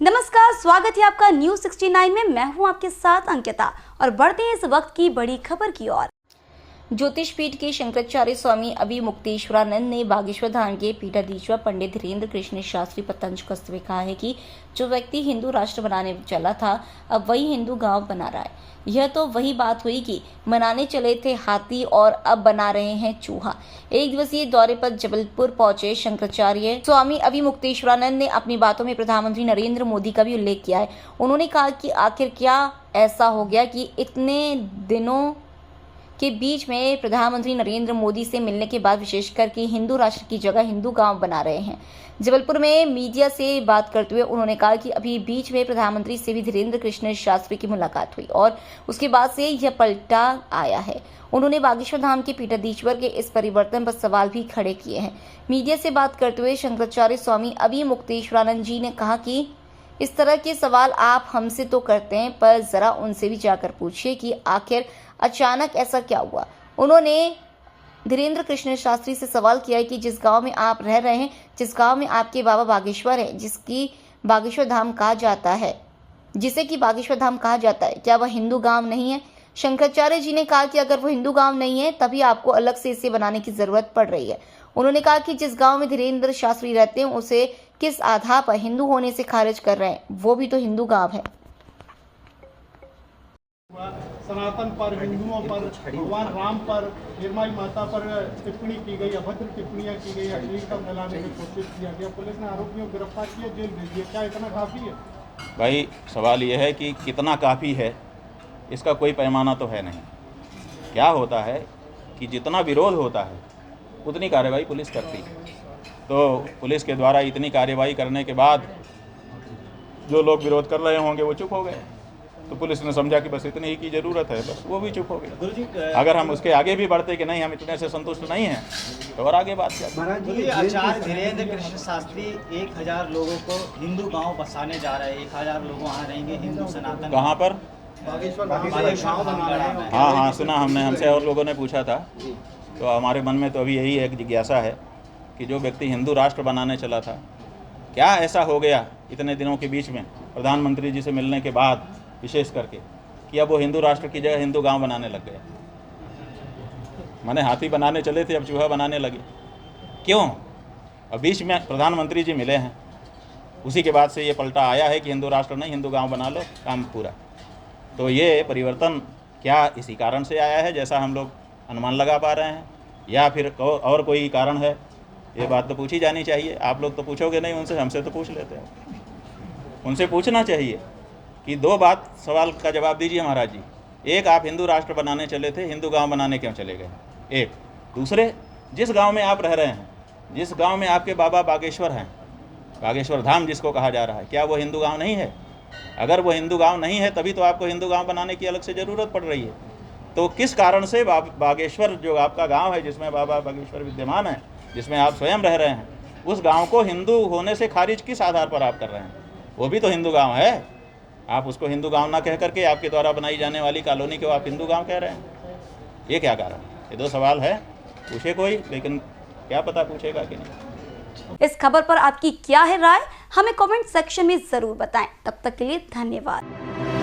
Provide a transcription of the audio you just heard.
नमस्कार, स्वागत है आपका न्यूज 69 में। मैं हूं आपके साथ अंकिता और बढ़ते हैं इस वक्त की बड़ी खबर की ओर। ज्योतिष पीठ के शंकराचार्य स्वामी अभिमुक्तेश्वरानंद ने बागेश्वर धाम के पीठाधीश्वर पंडित धीरेन्द्र कृष्ण शास्त्री पतंज कस्त में कहा है कि जो व्यक्ति हिंदू राष्ट्र बनाने चला था अब वही हिंदू गांव बना रहा है। यह तो वही बात हुई कि बनाने चले थे हाथी और अब बना रहे हैं चूहा। एक दिवसीय दौरे पर जबलपुर पहुंचे शंकराचार्य स्वामी अभिमुक्तेश्वरानंद ने अपनी बातों में प्रधानमंत्री नरेंद्र मोदी का भी उल्लेख किया है। उन्होंने कहा कि आखिर क्या ऐसा हो गया कि इतने दिनों के बीच में प्रधानमंत्री नरेंद्र मोदी से मिलने के बाद विशेषकर कि हिंदू राष्ट्र की जगह हिंदू गांव बना रहे हैं। जबलपुर में मीडिया से बात करते हुए उन्होंने कहा कि अभी बीच में प्रधानमंत्री से भी धीरेन्द्र कृष्ण शास्त्री की मुलाकात हुई और उसके बाद से यह पलटा आया है। उन्होंने बागेश्वर धाम के पीठाधीश्वर के इस परिवर्तन पर सवाल भी खड़े किए हैं। मीडिया से बात करते हुए शंकराचार्य स्वामी अभिमुक्तेश्वरानंद जी ने कहा कि इस तरह के सवाल आप हमसे तो करते हैं, पर जरा उनसे भी जाकर पूछिए कि आखिर अचानक ऐसा क्या हुआ। उन्होंने धीरेन्द्र कृष्ण शास्त्री से सवाल किया है कि जिस गांव में आप रह रहे हैं, जिस गांव में आपके बाबा बागेश्वर है, जिसकी बागेश्वर धाम कहा जाता है, जिसे कि बागेश्वर धाम कहा जाता है, क्या वह हिंदू गांव नहीं है। शंकराचार्य जी ने कहा कि अगर वो हिंदू गांव नहीं है तभी आपको अलग से इसे बनाने की जरूरत पड़ रही है। उन्होंने कहा कि जिस गांव में धीरेन्द्र शास्त्री रहते हैं उसे किस आधार पर हिंदू होने से खारिज कर रहे हैं, वो भी तो हिंदू गांव है। सनातन पर, हिंदुओं पर, भगवान राम पर, निर्मल माता पर टिप्पणी की गई, अभद्र टिप्पणियां की गई, अश्लीलता फैलाने की कोशिश किया गया। पुलिस ने आरोपियों को गिरफ्तार किया, जेल भेज दिया। क्या इतना काफ़ी है? भाई सवाल यह है कि कितना काफ़ी है, इसका कोई पैमाना तो है नहीं। क्या होता है कि जितना विरोध होता है उतनी कार्रवाई पुलिस करती है। तो पुलिस के द्वारा इतनी कार्रवाई करने के बाद जो लोग विरोध कर रहे होंगे वो चुप हो गए। तो पुलिस ने समझा कि बस इतनी ही की ज़रूरत है, बस वो भी चुप हो गए। अगर हम उसके आगे भी बढ़ते कि नहीं हम इतने से संतुष्ट नहीं हैं तो और आगे बात क्या। आचार्य धीरेन्द्र कृष्ण शास्त्री 1000 लोगों को हिंदू गांव बसाने जा रहे हैं। 1000 लोग वहाँ रहेंगे, हिंदू सनातन। कहाँ पर? हाँ, सुना हमने, हमसे और लोगों ने पूछा था। तो हमारे मन में तो अभी यही एक जिज्ञासा है कि जो व्यक्ति हिंदू राष्ट्र बनाने चला था, क्या ऐसा हो गया इतने दिनों के बीच में प्रधानमंत्री जी से मिलने के बाद विशेष करके कि अब वो हिंदू राष्ट्र की जगह हिंदू गांव बनाने लग गया। माने हाथी बनाने चले थे अब चूहा बनाने लगे। क्यों? अब बीच में प्रधानमंत्री जी मिले हैं, उसी के बाद से ये पलटा आया है कि हिंदू राष्ट्र नहीं हिंदू गांव बना लो, काम पूरा। तो ये परिवर्तन क्या इसी कारण से आया है जैसा हम लोग अनुमान लगा पा रहे हैं, या फिर और कोई कारण है? ये बात तो पूछी जानी चाहिए। आप लोग तो पूछोगे नहीं उनसे, हमसे तो पूछ लेते हैं। उनसे पूछना चाहिए कि दो बात सवाल का जवाब दीजिए महाराज जी। एक, आप हिंदू राष्ट्र बनाने चले थे, हिंदू गांव बनाने क्यों चले गए? एक। दूसरे, जिस गांव में आप रह रहे हैं, जिस गांव में आपके बाबा बागेश्वर हैं, बागेश्वर धाम जिसको कहा जा रहा है, क्या वो हिंदू गांव नहीं है? अगर वो हिंदू गांव नहीं है तभी तो आपको हिंदू गांव बनाने की अलग से ज़रूरत पड़ रही है। तो किस कारण से बागेश्वर जो आपका गाँव है, जिसमें बाबा बागेश्वर विद्यमान है, जिसमें आप स्वयं रह रहे हैं, उस गाँव को हिंदू होने से खारिज किस आधार पर आप कर रहे हैं? वो भी तो हिंदू गाँव है। आप उसको हिंदू गांव ना कह करके आपके द्वारा बनाई जाने वाली कॉलोनी को आप हिंदू गांव कह रहे हैं। ये क्या कारण? ये दो सवाल है, पूछे कोई, लेकिन क्या पता पूछेगा कि नहीं। इस खबर पर आपकी क्या है राय, हमें कमेंट सेक्शन में जरूर बताएं। तब तक के लिए धन्यवाद।